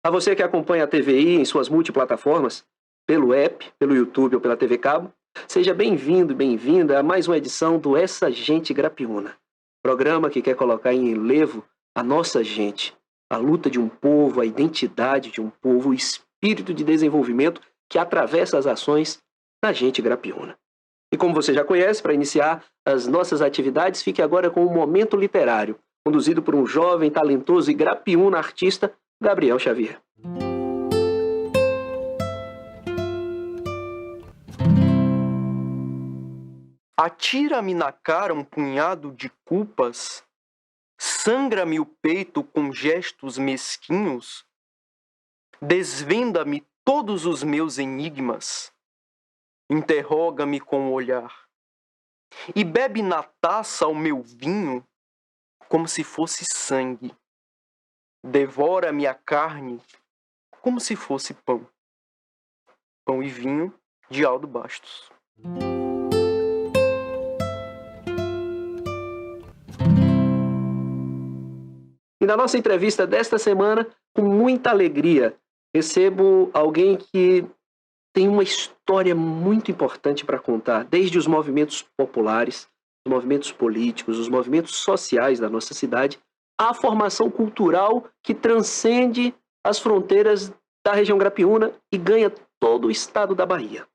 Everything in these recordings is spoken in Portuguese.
A você que acompanha a TVI em suas multiplataformas, pelo app, pelo YouTube ou pela TV Cabo, seja bem-vindo e bem-vinda a mais uma edição do Essa Gente Grapiúna, programa que quer colocar em relevo a nossa gente, a luta de um povo, a identidade de um povo, o espírito de desenvolvimento que atravessa as ações da gente grapiúna. E como você já conhece, para iniciar as nossas atividades, fique agora com o Momento Literário, conduzido por um jovem, talentoso e grapiúna artista, Gabriel Xavier. Atira-me na cara um punhado de culpas, sangra-me o peito com gestos mesquinhos, desvenda-me todos os meus enigmas, interroga-me com o olhar, e bebe na taça o meu vinho como se fosse sangue, devora-me a carne como se fosse pão. Pão e Vinho, de Aldo Bastos. E na nossa entrevista desta semana, com muita alegria, recebo alguém que tem uma história muito importante para contar, desde os movimentos populares, os movimentos políticos, os movimentos sociais da nossa cidade, à formação cultural que transcende as fronteiras da região grapiúna e ganha todo o estado da Bahia.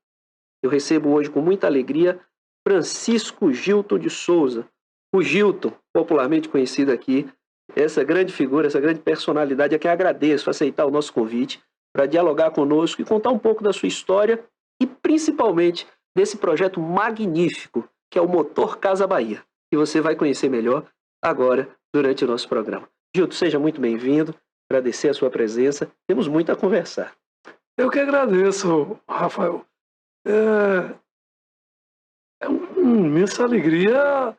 Eu recebo hoje com muita alegria Francisco Gilton de Souza, o Gilton, popularmente conhecido aqui, essa grande figura, essa grande personalidade, a quem agradeço aceitar o nosso convite para dialogar conosco e contar um pouco da sua história e principalmente desse projeto magnífico que é o Motor Casa Bahia, que você vai conhecer melhor agora durante o nosso programa. Gilton, seja muito bem-vindo, agradecer a sua presença, temos muito a conversar. Eu que agradeço, Rafael. É uma imensa alegria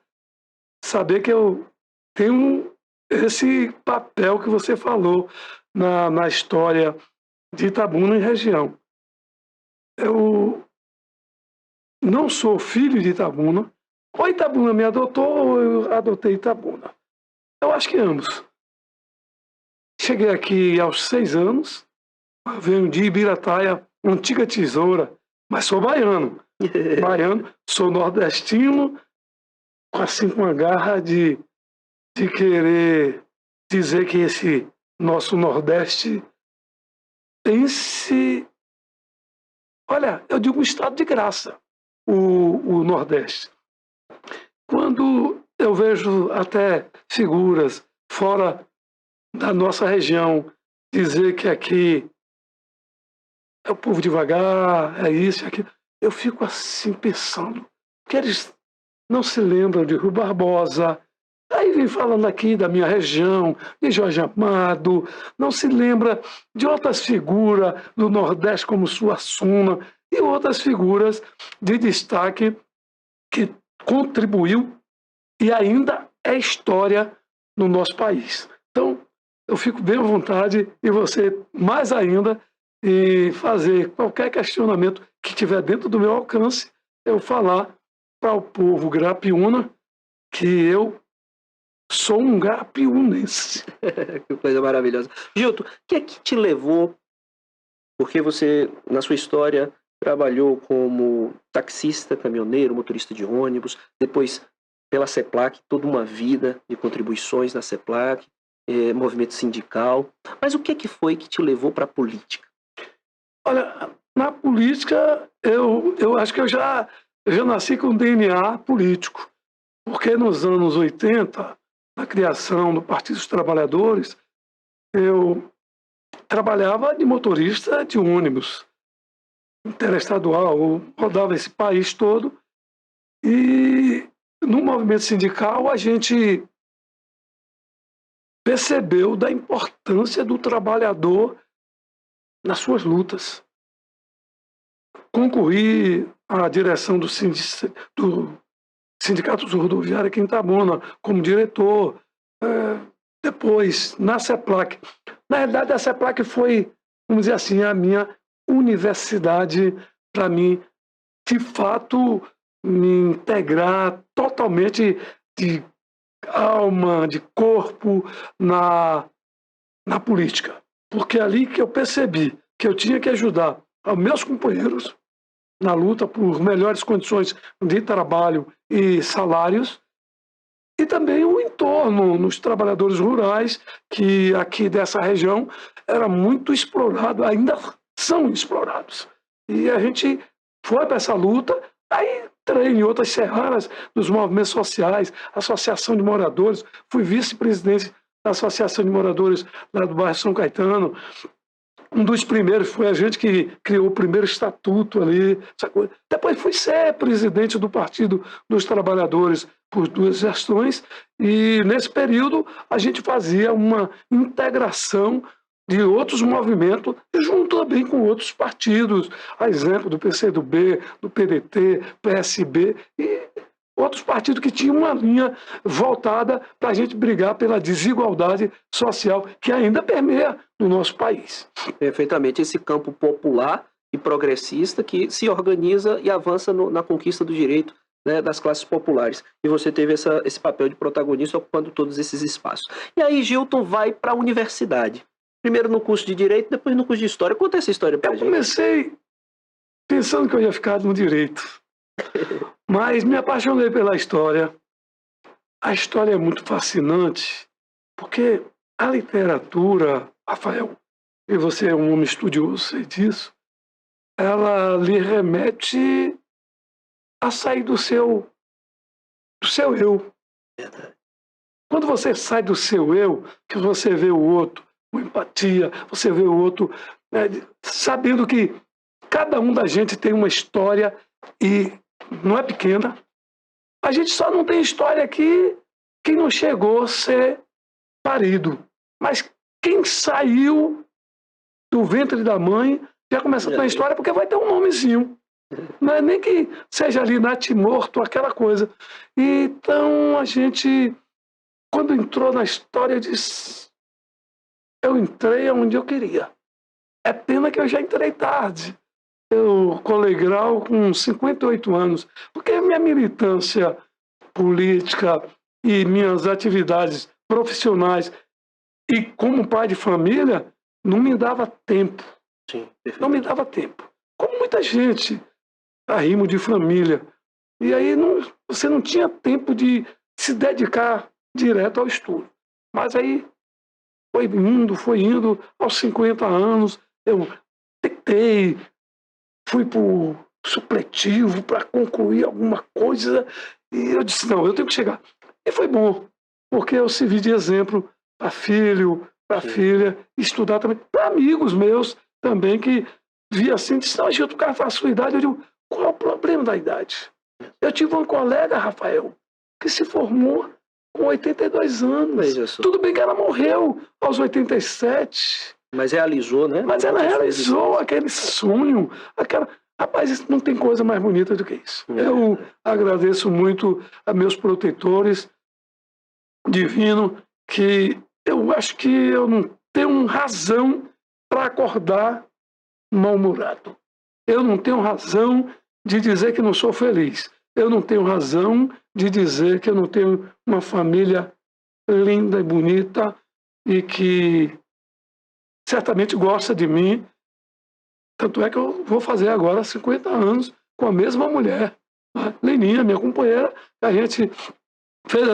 saber que eu tenho esse papel que você falou na história de Itabuna e região. Eu não sou filho de Itabuna. Ou Itabuna me adotou, ou eu adotei Itabuna. Eu acho que ambos. Cheguei aqui aos 6 anos, venho de Ibirataia, antiga tesoura, mas sou baiano. Baiano, sou nordestino, assim com a garra de querer dizer que esse nosso Nordeste tem-se... Olha, eu digo um estado de graça, o Nordeste. Quando eu vejo até figuras fora da nossa região dizer que aqui é o povo devagar, é isso, é aquilo, eu fico assim pensando que eles não se lembram de Rui Barbosa. Aí vem falando aqui da minha região, de Jorge Amado, não se lembra de outras figuras do Nordeste como Suassuna e outras figuras de destaque que contribuiu e ainda é história no nosso país. Então, eu fico bem à vontade e você mais ainda e fazer qualquer questionamento que tiver dentro do meu alcance, eu falar para o povo grapiúna que eu sou um grapiúnense. Que coisa maravilhosa. Gilton, o que é que te levou, porque você, na sua história, trabalhou como taxista, caminhoneiro, motorista de ônibus, depois pela CEPLAC, toda uma vida de contribuições na CEPLAC, movimento sindical, mas o que é que foi que te levou para a política? Olha, na política, eu acho que eu já nasci com DNA político, porque nos anos 80, na criação do Partido dos Trabalhadores, eu trabalhava de motorista de ônibus interestadual, eu rodava esse país todo, e no movimento sindical a gente percebeu da importância do trabalhador nas suas lutas. Concorri à direção do Sindicato Rodoviário aqui em Itabuna, como diretor, depois na CEPLAC. Na realidade, a CEPLAC foi, vamos dizer assim, a minha universidade para mim, de fato, me integrar totalmente de alma, de corpo na política. porque é ali que eu percebi que eu tinha que ajudar os meus companheiros na luta por melhores condições de trabalho e salários, e também o entorno nos trabalhadores rurais, que aqui dessa região era muito explorado, ainda são explorados. E a gente foi para essa luta, aí entrei em outras serranas dos movimentos sociais, Associação de Moradores, fui vice-presidente da Associação de Moradores lá do bairro São Caetano. Um dos primeiros foi a gente que criou o primeiro estatuto ali. Depois fui ser presidente do Partido dos Trabalhadores por 2 gestões, e nesse período a gente fazia uma integração de outros movimentos, junto também com outros partidos, a exemplo do PCdoB, do PDT, PSB e outros partidos que tinham uma linha voltada para a gente brigar pela desigualdade social que ainda permeia no nosso país. Perfeitamente. Esse campo popular e progressista que se organiza e avança na conquista do direito, né, das classes populares. E você teve esse papel de protagonista ocupando todos esses espaços. E aí Gilton vai para a universidade. Primeiro no curso de Direito, depois no curso de História. Conta essa história para a gente. Eu comecei pensando que eu ia ficar no Direito. Mas me apaixonei pela História. A História é muito fascinante, porque a literatura, Rafael, e você é um homem estudioso, sei disso, ela lhe remete a sair do seu eu. Quando você sai do seu eu, que você vê o outro com empatia, você vê o outro sabendo que cada um da gente tem uma história e não é pequena. A gente só não tem história aqui quem não chegou a ser parido. Mas quem saiu do ventre da mãe já começa a ter uma história, porque vai ter um nomezinho. Não é nem que seja ali natimorto, aquela coisa. Então a gente, quando entrou na história, disse: eu entrei onde eu queria. É pena que eu já entrei tarde. Eu colei grau com 58 anos, porque minha militância política e minhas atividades profissionais e como pai de família não me dava tempo. Sim, não me dava tempo. Como muita gente, arrimo de família. E aí você não tinha tempo de se dedicar direto ao estudo. Mas aí foi indo, aos 50 anos, eu tentei, fui para o supletivo para concluir alguma coisa, e eu disse: não, eu tenho que chegar. E foi bom, porque eu servi de exemplo para filho, para filha, estudar também, para amigos meus também, que via assim, disse: não, Gilton, o cara faz a sua idade. Eu digo: qual é o problema da idade? Eu tive uma colega, Rafael, que se formou com 82 anos. Tudo bem que ela morreu aos 87. Mas realizou, né? Mas ela realizou aquele sonho, aquela... Rapaz, não tem coisa mais bonita do que isso. Eu agradeço muito a meus protetores divino, que eu acho que eu não tenho razão para acordar mal-humorado. Eu não tenho razão de dizer que não sou feliz. Eu não tenho razão de dizer que eu não tenho uma família linda e bonita e que certamente gosta de mim. Tanto é que eu vou fazer agora 50 anos com a mesma mulher, a Leninha, minha companheira. A gente fez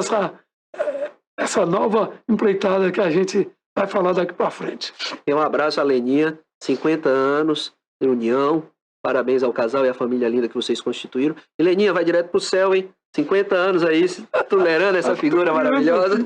essa nova empreitada que a gente vai falar daqui para frente. Um abraço à Leninha, 50 anos de união. Parabéns ao casal e à família linda que vocês constituíram. E Leninha, vai direto pro céu, hein? 50 anos aí, tolerando essa figura maravilhosa.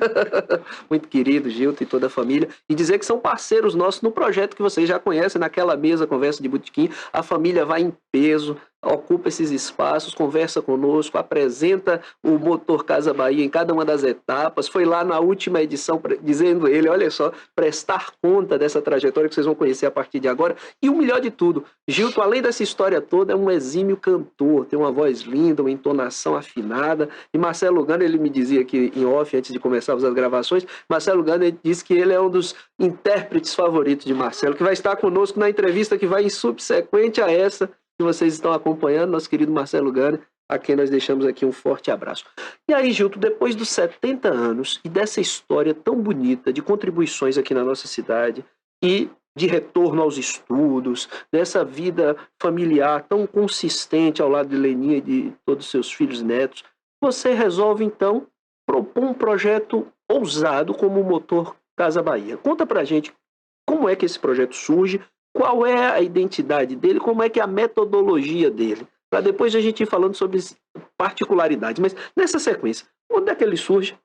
Muito querido, Gilton e toda a família. E dizer que são parceiros nossos no projeto que vocês já conhecem, naquela mesa, conversa de botequim. A família vai em peso, ocupa esses espaços, conversa conosco, apresenta o Motor Casa Bahia em cada uma das etapas. Foi lá na última edição dizendo ele, olha só, prestar conta dessa trajetória que vocês vão conhecer a partir de agora. E o melhor de tudo, Gilton, além dessa história toda, é um exímio cantor, tem uma voz linda, uma entonação afinada. E Marcelo Gana, ele me dizia aqui em off, antes de começarmos as gravações, Marcelo Gana disse que ele é um dos intérpretes favoritos de Marcelo, que vai estar conosco na entrevista que vai subsequente a essa que vocês estão acompanhando, nosso querido Marcelo Gana, a quem nós deixamos aqui um forte abraço. E aí, Gilton, depois dos 70 anos e dessa história tão bonita de contribuições aqui na nossa cidade e de retorno aos estudos, dessa vida familiar tão consistente ao lado de Leni e de todos os seus filhos e netos, você resolve, então, propor um projeto ousado como o Motor Casa Bahia. Conta pra gente como é que esse projeto surge, qual é a identidade dele, como é que é a metodologia dele, para depois a gente ir falando sobre particularidades. Mas nessa sequência, onde é que ele surge,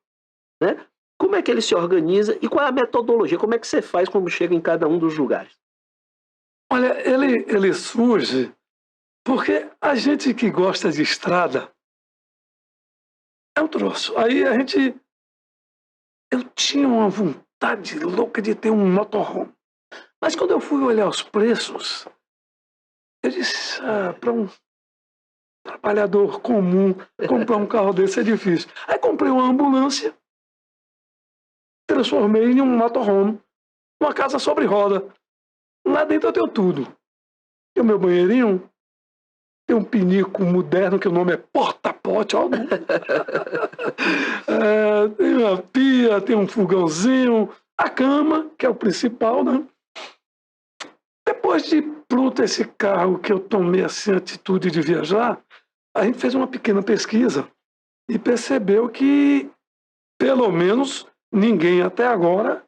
né? Como é que ele se organiza e qual é a metodologia? Como é que você faz quando chega em cada um dos lugares? Olha, ele surge porque a gente que gosta de estrada é um troço. Aí eu tinha uma vontade louca de ter um motorhome. Mas quando eu fui olhar os preços, eu disse, para um trabalhador comum comprar um carro desse é difícil. Aí comprei uma ambulância, transformei em um motorhome, uma casa sobre roda. Lá dentro eu tenho tudo. Tem o meu banheirinho, tem um pinico moderno, que o nome é porta-pote, ó. Tem uma pia, tem um fogãozinho, a cama, que é o principal, né? Depois de pronto esse carro que eu tomei assim, a atitude de viajar, a gente fez uma pequena pesquisa e percebeu que, pelo menos, ninguém até agora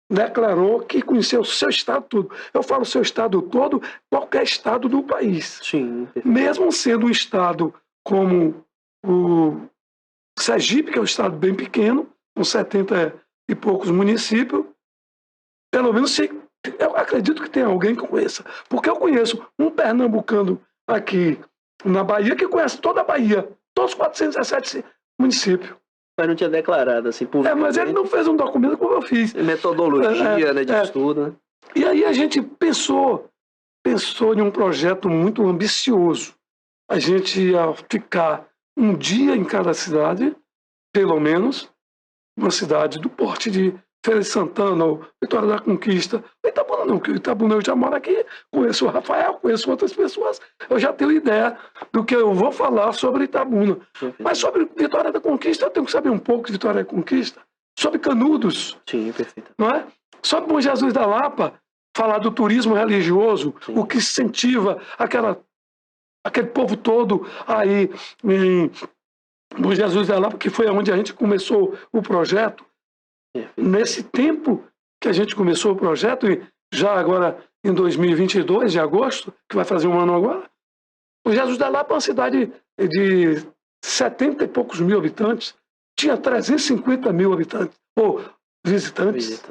declarou que conheceu o seu estado todo. Eu falo seu estado todo, qualquer estado do país. Sim. Mesmo sendo um estado como o Sergipe, que é um estado bem pequeno, com 70 e poucos municípios, pelo menos eu acredito que tem alguém que conheça. Porque eu conheço um pernambucano aqui na Bahia que conhece toda a Bahia, todos os 417 municípios. Mas não tinha declarado, assim, Mas ele não fez um documento como eu fiz. Metodologia, né, de estudo, né? E aí a gente pensou em um projeto muito ambicioso. A gente ia ficar um dia em cada cidade, pelo menos, uma cidade do porte de Feira de Santana, ou Vitória da Conquista. Itabuna não, porque Itabuna eu já moro aqui, conheço o Rafael, conheço outras pessoas, eu já tenho ideia do que eu vou falar sobre Itabuna. Mas sobre Vitória da Conquista, eu tenho que saber um pouco de Vitória da Conquista, sobre Canudos, Sim, perfeito. não é? Sobre Bom Jesus da Lapa, falar do turismo religioso, sim, o que incentiva aquele povo todo aí em Bom Jesus da Lapa, que foi onde a gente começou o projeto. Nesse tempo que a gente começou o projeto, e já agora em 2022, de agosto, que vai fazer um ano agora, o Jesus da Lapa é uma cidade de 70 e poucos mil habitantes, tinha 350 mil habitantes, ou visitantes.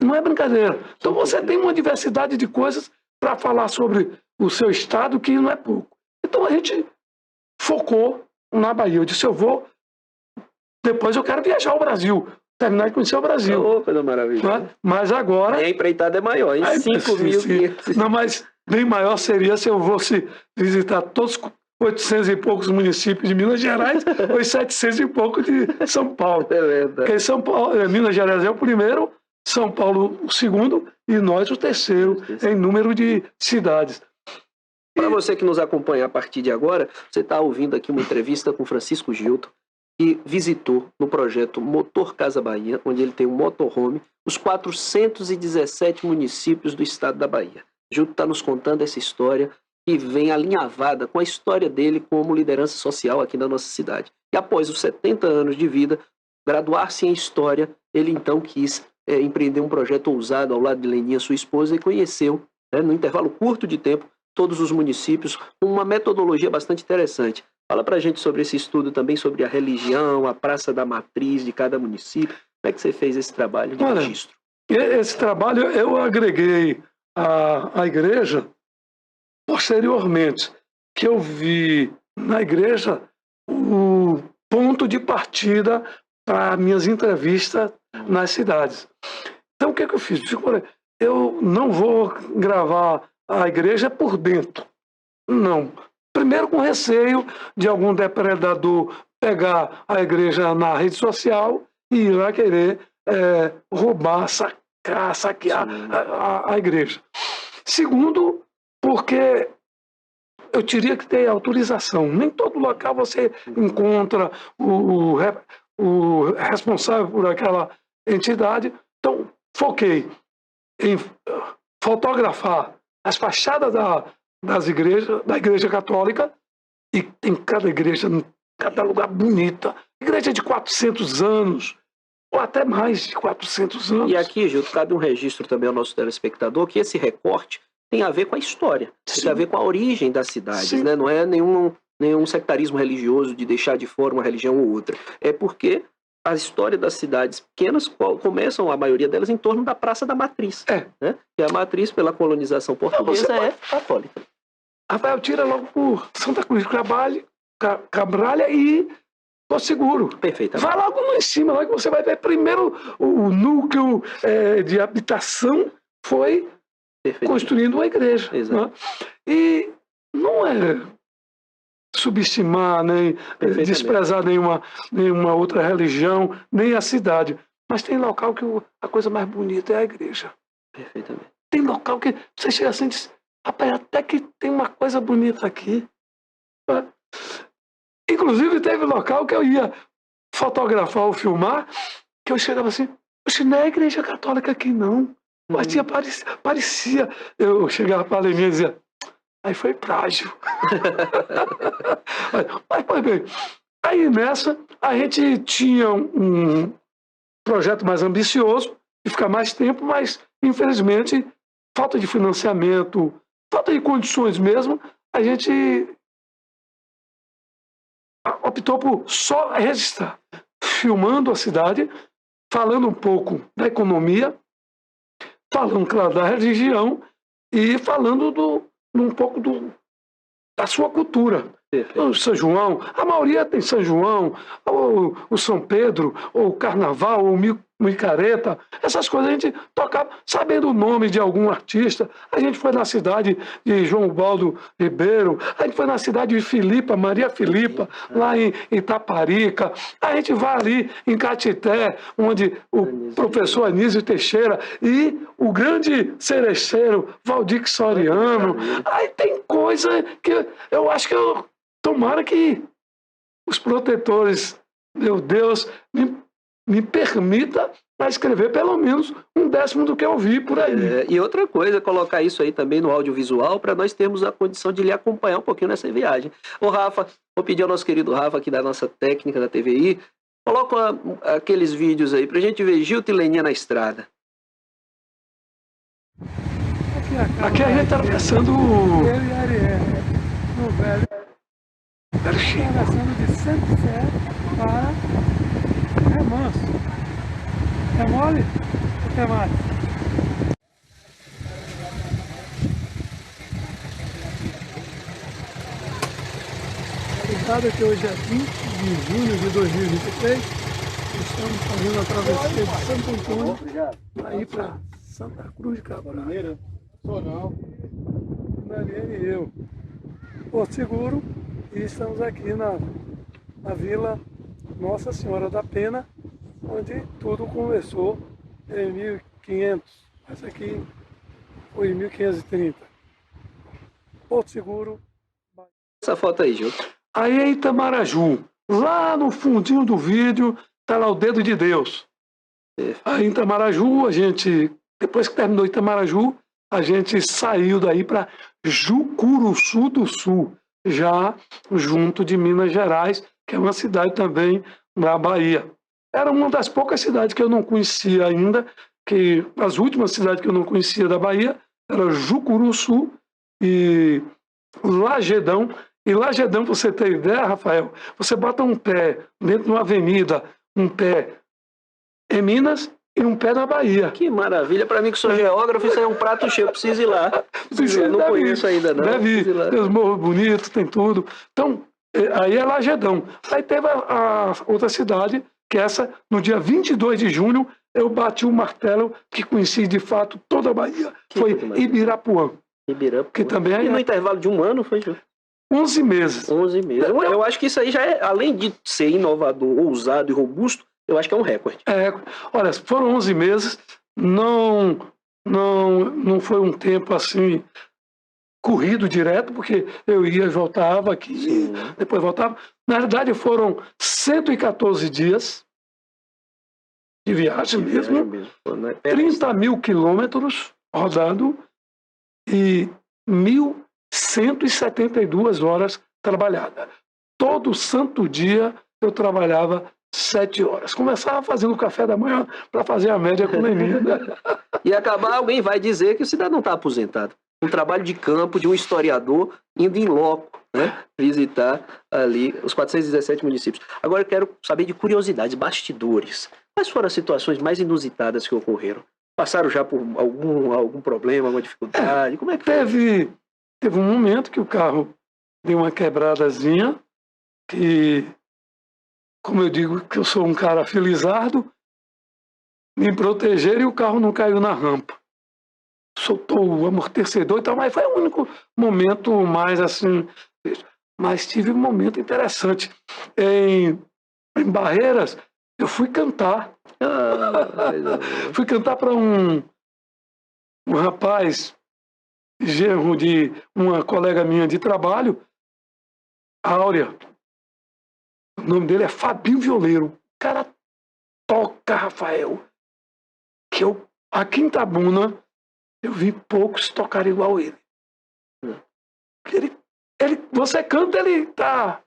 Não é brincadeira. Então você tem uma diversidade de coisas para falar sobre o seu estado que não é pouco. Então a gente focou na Bahia. Eu disse, depois eu quero viajar ao Brasil, terminar de conhecer o Brasil. Oh, coisa maravilhosa. Mas agora... A empreitada é maior, em 5.000. Não, mas bem maior seria se eu fosse visitar todos os 800 e poucos municípios de Minas Gerais ou os 700 e poucos de São Paulo. É verdade. Porque Minas Gerais é o primeiro, São Paulo o segundo e nós o terceiro em número de cidades. Para você que nos acompanha a partir de agora, você está ouvindo aqui uma entrevista com Francisco Gilton, que visitou no projeto Motor Casa Bahia, onde ele tem um motorhome, os 417 municípios do estado da Bahia. Gilton está nos contando essa história que vem alinhavada com a história dele como liderança social aqui na nossa cidade. E após os 70 anos de vida, graduar-se em História, ele então quis empreender um projeto ousado ao lado de Leninha, sua esposa, e conheceu, no intervalo curto de tempo, todos os municípios, com uma metodologia bastante interessante. Fala pra gente sobre esse estudo também, sobre a religião, a praça da matriz de cada município. Como é que você fez esse trabalho de registro? Esse trabalho eu agreguei à igreja posteriormente, que eu vi na igreja o ponto de partida para minhas entrevistas nas cidades. Então o que eu fiz? Eu não vou gravar a igreja por dentro. Não. Primeiro com receio de algum depredador pegar a igreja na rede social e ir lá querer roubar, saquear a igreja. Segundo, porque eu teria que ter autorização. Nem todo local você encontra o responsável por aquela entidade. Então, foquei. em fotografar as fachadas das igrejas, da Igreja Católica, e tem cada igreja, cada lugar bonita. Igreja de 400 anos, ou até mais de 400 anos. E aqui, Gildo, cabe um registro também ao nosso telespectador que esse recorte tem a ver com a história, tem a ver com a origem das cidades, Sim. né? Não é nenhum sectarismo religioso de deixar de fora uma religião ou outra. É porque a história das cidades pequenas começam, a maioria delas, em torno da Praça da Matriz. Né? E a matriz, pela colonização portuguesa, é católica. Rafael, tira logo por Santa Cruz de Cabralha e Porto Seguro. Perfeitamente. Vai logo lá em cima, lá que você vai ver primeiro o núcleo de habitação foi construindo uma igreja. Exato. Né? E não é subestimar, nem desprezar nenhuma outra religião, nem a cidade. Mas tem local que a coisa mais bonita é a igreja. Perfeitamente. Tem local que você chega assim e diz, rapaz, até que tem uma coisa bonita aqui. Inclusive, teve local que eu ia fotografar ou filmar, que eu chegava assim, poxa, não é a igreja católica aqui, não. Mas parecia. Eu chegava para a Leninha e dizia, aí foi frágil. Mas, pois bem, aí nessa, a gente tinha um projeto mais ambicioso, de ficar mais tempo, mas, infelizmente, falta de financiamento, falta de condições mesmo, a gente optou por só registrar, filmando a cidade, falando um pouco da economia, falando, claro, da religião e falando um pouco da sua cultura. O São João, a maioria tem São João, ou o São Pedro, ou o Carnaval, ou o Micareta, essas coisas a gente tocava, sabendo o nome de algum artista. A gente foi na cidade de João Baldo Ribeiro, a gente foi na cidade de Filipa, Maria Filipa, lá em Itaparica, a gente vai ali em Catité, onde o professor Anísio Teixeira e o grande cerecheiro Valdir Soriano. Aí tem coisa que eu acho que tomara que os protetores, meu Deus, me permita escrever pelo menos 1/10 do que eu vi por aí. E outra coisa, colocar isso aí também no audiovisual para nós termos a condição de lhe acompanhar um pouquinho nessa viagem. Ô Rafa, vou pedir ao nosso querido Rafa aqui da nossa técnica da TVI, coloca aqueles vídeos aí pra gente ver Gildo e Leninha na estrada. Aqui a gente está atravessando Eu e Ariel, no velho. Chico. Atravessando de Santa Fé para Remanso. É mole? O que mais? Cuidado que hoje é 20 de junho de 2023. Estamos fazendo a travessia de Santo Antônio para ir para Santa Cruz de Cabralha. Mariane e eu. Porto Seguro, e estamos aqui na Vila Nossa Senhora da Pena, onde tudo começou em 1500, mas aqui foi em 1530. Porto Seguro. Essa foto aí, Gildo. Aí é Itamaraju. Lá no fundinho do vídeo está lá o dedo de Deus. Aí em Itamaraju, depois que terminou Itamaraju, a gente saiu daí para Jucuruçu do Sul, já junto de Minas Gerais, que é uma cidade também da Bahia. Era uma das poucas cidades que eu não conhecia ainda, que as últimas cidades que eu não conhecia da Bahia era Jucuruçu e Lagedão. E Lagedão, pra você ter ideia, Rafael, você bota um pé dentro de uma avenida, um pé em Minas e um pé na Bahia. Que maravilha. Para mim que sou geógrafo, isso aí é um prato cheio. Eu preciso ir lá. Eu não conheço ainda, não. Deve ir. Tem os morros bonitos, tem tudo. Então, aí é Lagedão. Aí teve a outra cidade, que essa, no dia 22 de junho, eu bati o martelo que conheci de fato toda a Bahia. Foi Ibirapuã. Que também é... E no intervalo de um ano foi, Gildo? 11 meses. 11 meses. Eu acho que isso aí já é, além de ser inovador, ousado e robusto, eu acho que é um recorde. Olha, foram 11 meses, não foi um tempo assim corrido direto, porque eu ia e voltava aqui, depois voltava. Na verdade, foram 114 dias de viagem mesmo. Pô, né? 30 mil quilômetros rodando e 1.172 horas trabalhadas. Todo santo dia eu trabalhava 7 horas. Começava fazendo o café da manhã para fazer a média com o Leninha. E acabar, alguém vai dizer que o cidadão está aposentado. Um trabalho de campo de um historiador indo em loco, né? Visitar ali os 417 municípios. Agora eu quero saber de curiosidades, bastidores. Quais foram as situações mais inusitadas que ocorreram? Passaram já por algum problema, alguma dificuldade? Como é que foi? Teve um momento que o carro deu uma quebradazinha, que, como eu digo, que eu sou um cara felizardo, me protegeram e o carro não caiu na rampa. Soltou o amortecedor e tal, mas foi o único momento mais assim. Mas tive um momento interessante. Em Barreiras, eu fui cantar. Fui cantar para um rapaz, genro de uma colega minha de trabalho, Áurea. O nome dele é Fabinho Violeiro. O cara toca, Rafael. Que aqui em Itabuna, eu vi poucos tocar igual ele. Você canta, ele tá...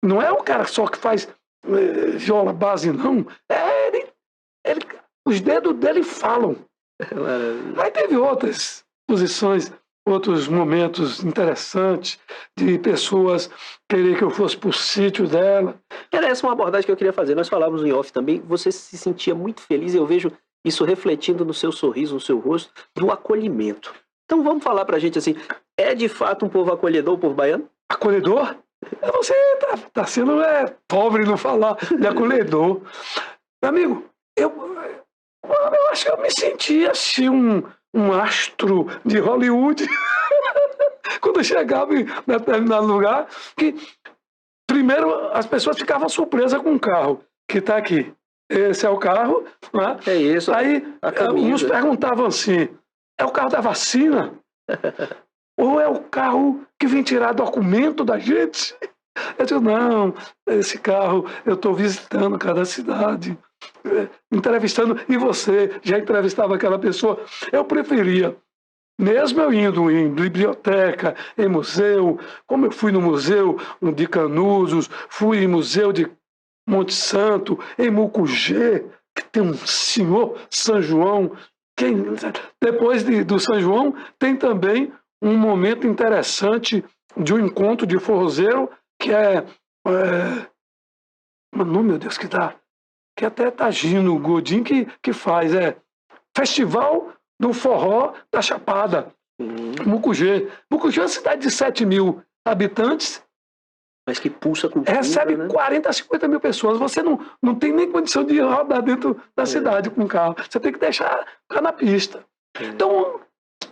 Não é o cara só que faz viola base, não. Os dedos dele falam. Aí teve outras posições, outros momentos interessantes de pessoas querer que eu fosse pro sítio dela. Era essa uma abordagem que eu queria fazer. Nós falávamos em off também. Você se sentia muito feliz e eu vejo isso refletindo no seu sorriso, no seu rosto, do acolhimento. Então vamos falar pra gente assim, é de fato um povo acolhedor, o povo baiano? Acolhedor? Você tá sendo pobre não falar de acolhedor. Meu amigo, eu acho que eu me senti assim um astro de Hollywood quando eu chegava em determinado lugar, que primeiro as pessoas ficavam surpresas com o carro que está aqui. Esse é o carro, né? É isso. Aí uns perguntavam assim, é o carro da vacina? Ou é o carro que vem tirar documento da gente? Eu digo, não, esse carro eu estou visitando cada cidade, entrevistando, e você já entrevistava aquela pessoa. Eu preferia, mesmo eu indo em biblioteca, em museu, como eu fui no museu de Canudos, fui em museu de Monte Santo, em Mucugê, que tem um senhor São João. Depois do São João, tem também um momento interessante de um encontro de forrozeiro, que não, meu Deus, que até tá Gino Godin que faz, Festival do Forró da Chapada, Mucugê. Mucugê é uma cidade de 7 mil habitantes, mas que pulsa cultura, recebe, né? 40 a 50 mil pessoas. Você não tem nem condição de rodar dentro da cidade com o carro. Você tem que deixar o carro na pista. Então,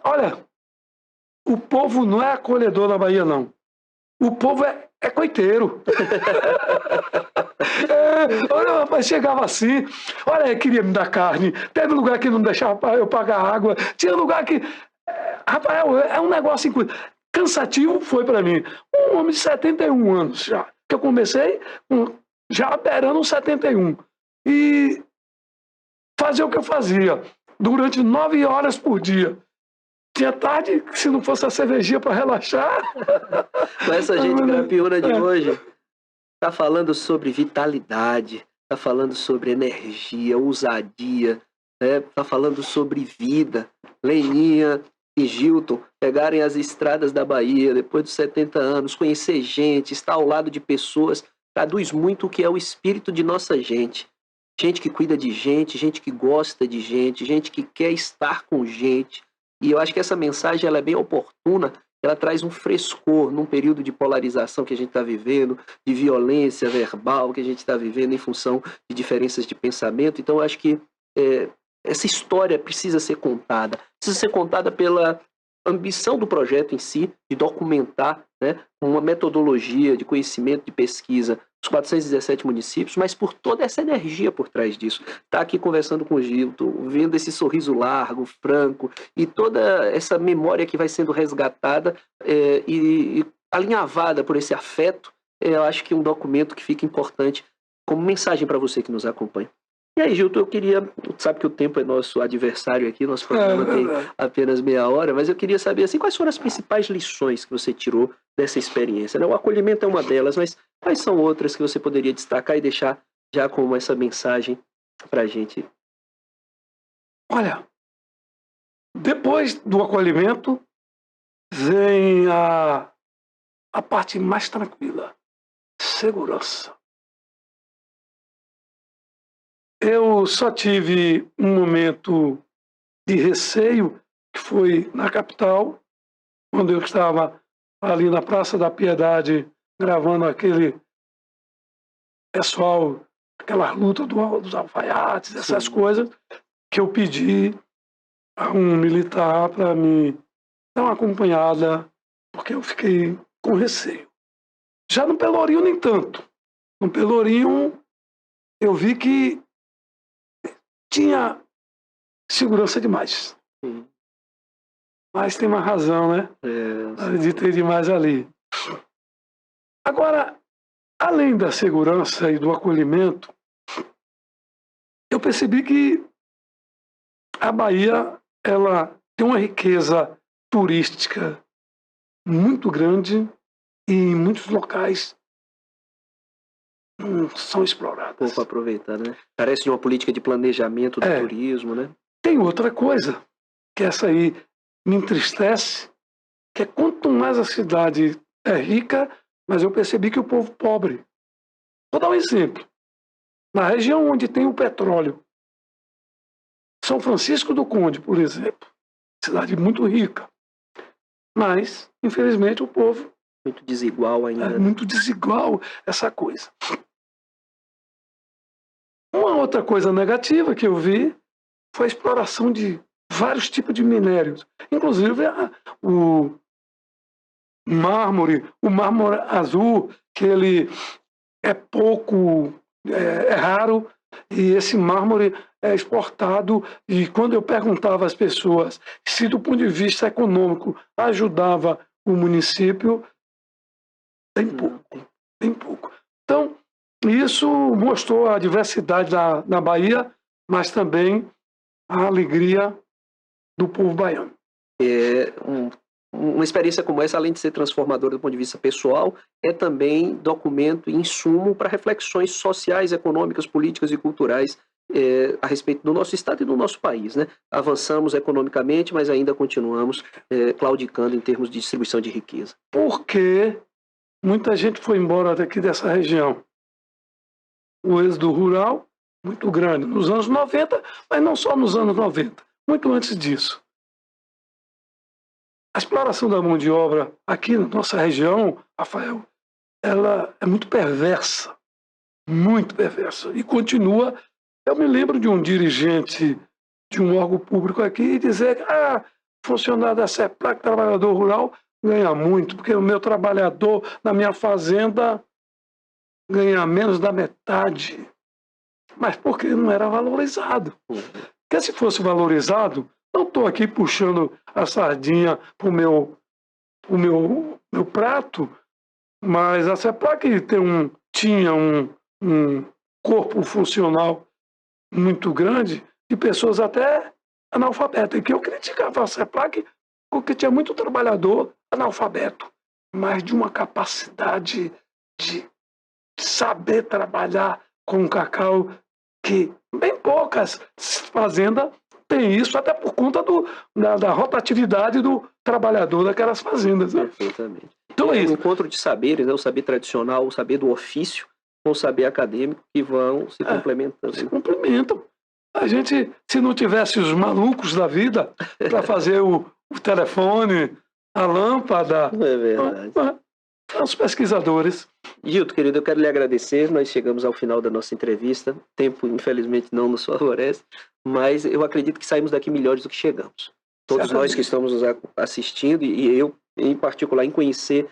olha, o povo não é acolhedor na Bahia, não. O povo é coiteiro. Olha, rapaz, chegava assim, olha, queria me dar carne. Teve lugar que não deixava eu pagar água. Tinha lugar que... Rafael, é um negócio cansativo, foi para mim. Um homem de 71 anos já, que eu comecei já beirando 71. E fazer o que eu fazia durante 9 horas por dia. Tinha tarde, se não fosse a cervejinha para relaxar. Com essa gente grapiona de hoje, tá falando sobre vitalidade, tá falando sobre energia, ousadia, né? Tá falando sobre vida. Leninha e Gilton pegarem as estradas da Bahia depois dos 70 anos, conhecer gente, estar ao lado de pessoas, traduz muito o que é o espírito de nossa gente. Gente que cuida de gente que gosta de gente que quer estar com gente. E eu acho que essa mensagem ela é bem oportuna, ela traz um frescor num período de polarização que a gente está vivendo, de violência verbal que a gente está vivendo em função de diferenças de pensamento. Então eu acho que essa história precisa ser contada pela ambição do projeto em si, de documentar, né, uma metodologia de conhecimento, de pesquisa, os 417 municípios, mas por toda essa energia por trás disso. Tá aqui conversando com o Gilton, vendo esse sorriso largo, franco, e toda essa memória que vai sendo resgatada e alinhavada por esse afeto, eu acho que é um documento que fica importante como mensagem para você que nos acompanha. E aí, Gilton, eu queria, sabe que o tempo é nosso adversário aqui, nosso programa tem apenas meia hora, mas eu queria saber, assim, quais foram as principais lições que você tirou dessa experiência, né? O acolhimento é uma delas, mas quais são outras que você poderia destacar e deixar já como essa mensagem pra gente? Olha, depois do acolhimento, vem a parte mais tranquila, segurança. Eu só tive um momento de receio, que foi na capital, quando eu estava ali na Praça da Piedade, gravando aquele pessoal, aquela luta dos alfaiates, essas coisas, que eu pedi a um militar para me dar uma acompanhada, porque eu fiquei com receio. Já no Pelourinho, nem tanto. No Pelourinho, eu vi que tinha segurança demais. Sim. Mas tem uma razão, né? De ter demais ali. Agora, além da segurança e do acolhimento, eu percebi que a Bahia, ela tem uma riqueza turística muito grande e em muitos locais não são exploradas. Pouco aproveitado, né? Parece de uma política de planejamento do turismo, né? Tem outra coisa, que essa aí me entristece, que é quanto mais a cidade é rica, mas eu percebi que o povo pobre. Vou dar um exemplo. Na região onde tem o petróleo, São Francisco do Conde, por exemplo, cidade muito rica, mas, infelizmente, o povo muito desigual ainda. É muito desigual essa coisa. Uma outra coisa negativa que eu vi foi a exploração de vários tipos de minérios, inclusive o mármore azul, que ele é pouco, é raro, e esse mármore é exportado, e quando eu perguntava às pessoas se do ponto de vista econômico ajudava o município, bem pouco. Então, isso mostrou a diversidade da Bahia, mas também a alegria do povo baiano. Uma experiência como essa, além de ser transformadora do ponto de vista pessoal, é também documento e insumo para reflexões sociais, econômicas, políticas e culturais a respeito do nosso estado e do nosso país, né? Avançamos economicamente, mas ainda continuamos claudicando em termos de distribuição de riqueza. Porque muita gente foi embora daqui dessa região. O êxodo rural, muito grande, nos anos 90, mas não só nos anos 90, muito antes disso. A exploração da mão de obra aqui na nossa região, Rafael, ela é muito perversa, e continua. Eu me lembro de um dirigente de um órgão público aqui dizer que funcionário da CEPLAC, trabalhador rural, ganha muito, porque o meu trabalhador na minha fazenda ganha menos da metade. Mas porque não era valorizado. Porque se fosse valorizado, não estou aqui puxando a sardinha para o meu prato, mas a CEPLAC tinha um corpo funcional muito grande de pessoas até analfabetas. E que eu criticava a CEPLAC porque tinha muito trabalhador analfabeto, mas de uma capacidade de saber trabalhar com cacau que bem poucas fazendas têm isso, até por conta da rotatividade do trabalhador daquelas fazendas. Né? Perfeitamente. Então é isso. Um encontro de saberes, né? O saber tradicional, o saber do ofício, com o saber acadêmico, que vão se complementando. Se complementam. A gente, se não tivesse os malucos da vida para fazer o telefone, a lâmpada... É verdade. Os pesquisadores. Gilton, querido, eu quero lhe agradecer. Nós chegamos ao final da nossa entrevista. O tempo, infelizmente, não nos favorece, mas eu acredito que saímos daqui melhores do que chegamos. Todos nós que estamos nos assistindo, e eu, em particular, em conhecer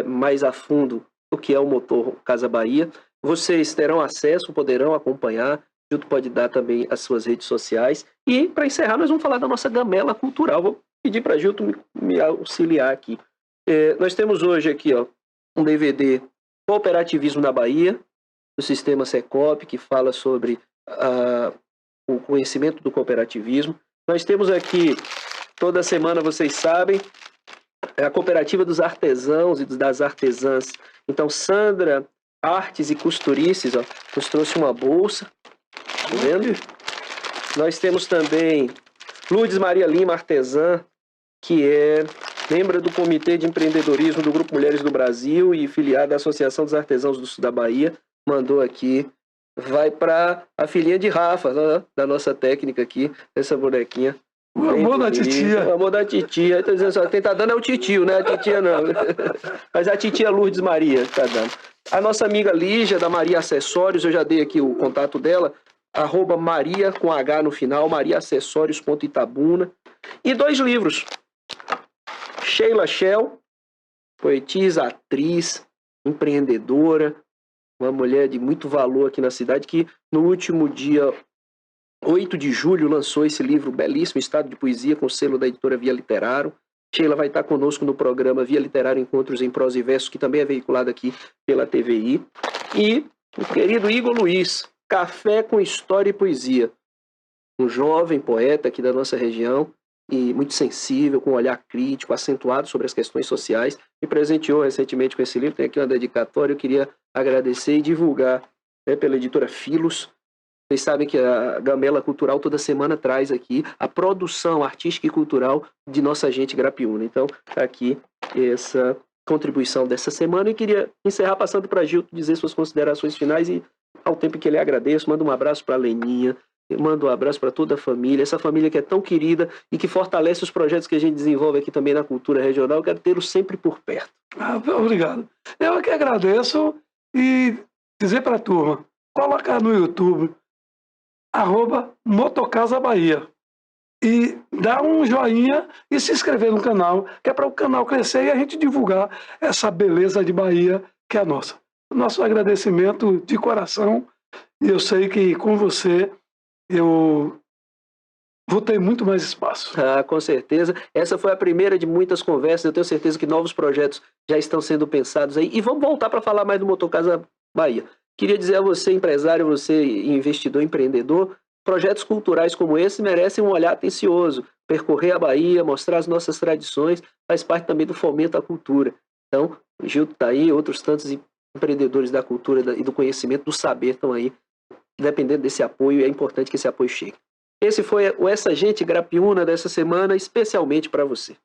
mais a fundo o que é o motor Casa Bahia, vocês terão acesso, poderão acompanhar. Gilton pode dar também as suas redes sociais. E, para encerrar, nós vamos falar da nossa gamela cultural. Vou pedir para Gilton me auxiliar aqui. Nós temos hoje aqui um DVD Cooperativismo na Bahia, do Sistema Secop, que fala sobre o conhecimento do cooperativismo. Nós temos aqui, toda semana, vocês sabem, a Cooperativa dos Artesãos e das Artesãs. Então, Sandra Artes e Costurices, ó, nos trouxe uma bolsa. Tá vendo? Nós temos também Lourdes Maria Lima, artesã, que é membro do Comitê de Empreendedorismo do Grupo Mulheres do Brasil e filiada à Associação dos Artesãos do Sul da Bahia. Mandou aqui. Vai para a filhinha de Rafa, né, da nossa técnica aqui, essa bonequinha. O amor da titia. O amor da titia. Estou dizendo só, quem tá dando é o titio, né? A titia não. Mas a titia Lourdes Maria tá dando. A nossa amiga Lígia, da Maria Acessórios, eu já dei aqui o contato dela, @Maria, com H no final, mariaacessórios.itabuna. E 2 livros. Sheila Shell, poetisa, atriz, empreendedora, uma mulher de muito valor aqui na cidade, que no último dia 8 de julho lançou esse livro belíssimo, Estado de Poesia, com o selo da editora Via Literário. Sheila vai estar conosco no programa Via Literário Encontros em Prosa e Versos, que também é veiculado aqui pela TVI. E o querido Igor Luiz, Café com História e Poesia. Um jovem poeta aqui da nossa região, e muito sensível, com um olhar crítico, acentuado sobre as questões sociais. Me presenteou recentemente com esse livro, tem aqui uma dedicatória, eu queria agradecer e divulgar, né, pela editora Filos. Vocês sabem que a Gamela Cultural toda semana traz aqui a produção artística e cultural de nossa gente grapiúna. Então, tá aqui essa contribuição dessa semana, e queria encerrar passando para Gil dizer suas considerações finais, e ao tempo que ele agradeço, mando um abraço para a Leninha, mando um abraço para toda a família, essa família que é tão querida e que fortalece os projetos que a gente desenvolve aqui também na cultura regional. Eu quero tê-los sempre por perto. Obrigado. Eu que agradeço, e dizer para a turma, colocar no YouTube @Motocasa Bahia e dar um joinha e se inscrever no canal, que é para o canal crescer e a gente divulgar essa beleza de Bahia que é a nossa. Nosso agradecimento de coração, e eu sei que com você eu vou ter muito mais espaço. Com certeza. Essa foi a primeira de muitas conversas. Eu tenho certeza que novos projetos já estão sendo pensados aí. E vamos voltar para falar mais do Motocasa Bahia. Queria dizer a você, empresário, você investidor, empreendedor, projetos culturais como esse merecem um olhar atencioso. Percorrer a Bahia, mostrar as nossas tradições, faz parte também do fomento à cultura. Então, o Gil está aí, outros tantos empreendedores da cultura e do conhecimento, do saber estão aí. Dependendo desse apoio, é importante que esse apoio chegue. Esse foi o Essa Gente Grapiúna dessa semana, especialmente para você.